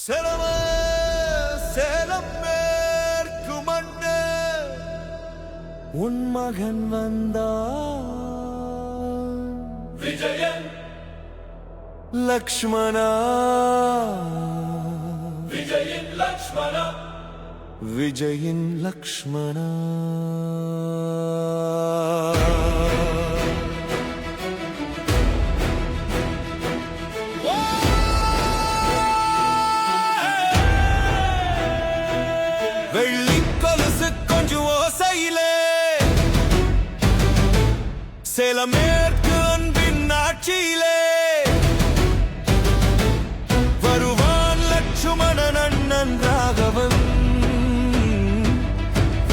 செலவே சேலம் மேற்கு மண்ணே உன் மகன் வந்தான் விஜயன் லக்ஷ்மணா விஜயின் லக்ஷ்மணா விஜயின் லக்ஷ்மணா வெள்ளி கொலுசு கொஞ்சம் ஓசையிலே சேலம் மேற்கு அன்பின் ஆட்சியிலே வருவான் லட்சுமணன் அண்ணன் ராகவன்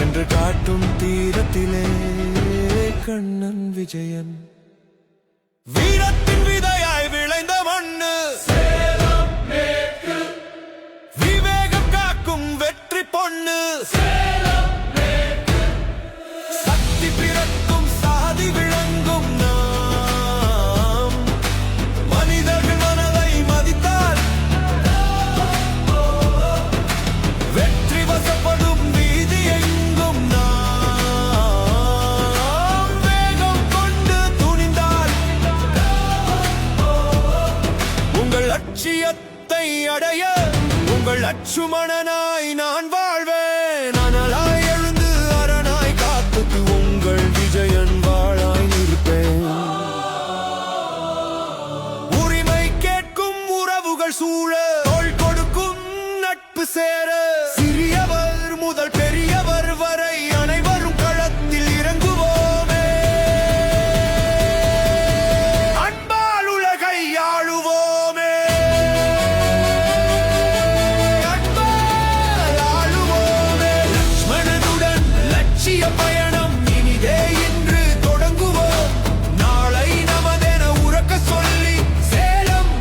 என்று காட்டும் தீரத்திலே கண்ணன் விஜயன் வீரத்தின் விதையாய் விளைந்த மண்ணு சேலம் மேற்கு விவேகம் காக்கும் வெற்றி பொண்ணு சேலம் மேற்கு சக்தி பிறக்கும் சாதி விளங்கும் நாம் மனிதர்கள் மனதை மதித்தால் வெற்றி வசப்படும் வீதி எங்கும் நாம் வேகம் கொண்டு துணிந்தால் உங்கள் லட்சியத்தை அடைய உங்கள் லட்சுமணனாய் நான் வாழ்வேன் அனலாய் எழுந்து அரணாய் காத்துக்கு உங்கள் விஜயன் வாழாய் நிற்பேன் உரிமை கேட்கும் உறவுகள் சூழ தோள் கொடுக்கும் நட்பு சேர சிறியவர் முதல் பெரியவர் வரை அனைவரும் களத்தில் இறங்குவோமே அன்பால் உலகை ஆளுவோமே அன்பால் ஆளுவோமே லட்சுமணனுடன் லட்சிய பயணம் இனிதே இன்று தொடங்குவோம் நாளை நமதென உறக்க சொல்லி சேலம்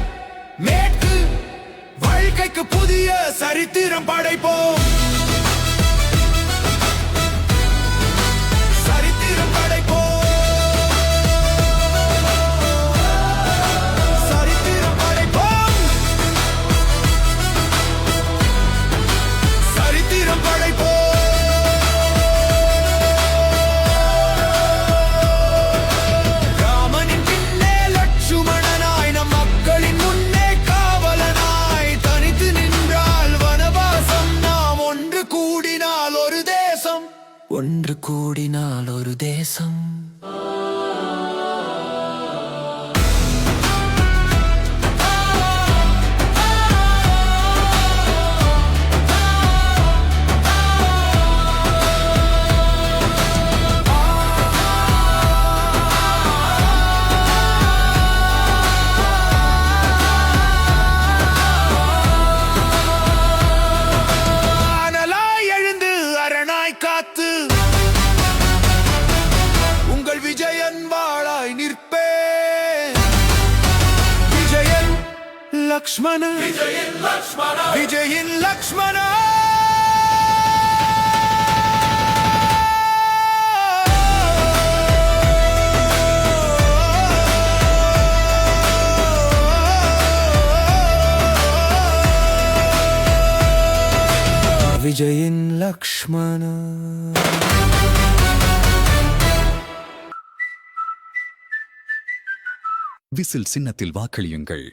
மேற்கு வாழ்க்கைக்கு புதிய சரித்திரம் படைப்போம் சரித்திரம் படைப்போம் சரித்திரம் படைப்போம் சரித்திரம் படைப்போம் ராமனின் பின்னே லட்சுமணனாய் நம் மக்களின் முன்னே காவலனாய் தனித்து நின்றால் வனவாசம் நாம் ஒன்று கூடினால் ஒரு தேசம் ஒன்று கூடினால் ஒரு தேசம் அனலாய் எழுந்து அரணாய் காத்து உங்கள் விஜயன் வாழாய் நிற்பேன் விஜயன் லக்ஷ்மண விஜயின் லக்ஷ்மணா விஜயின் லக்ஷ்மண விஜயின் லக்ஷ்மண விசில் சின்னத்தில் வாக்களியுங்கள்.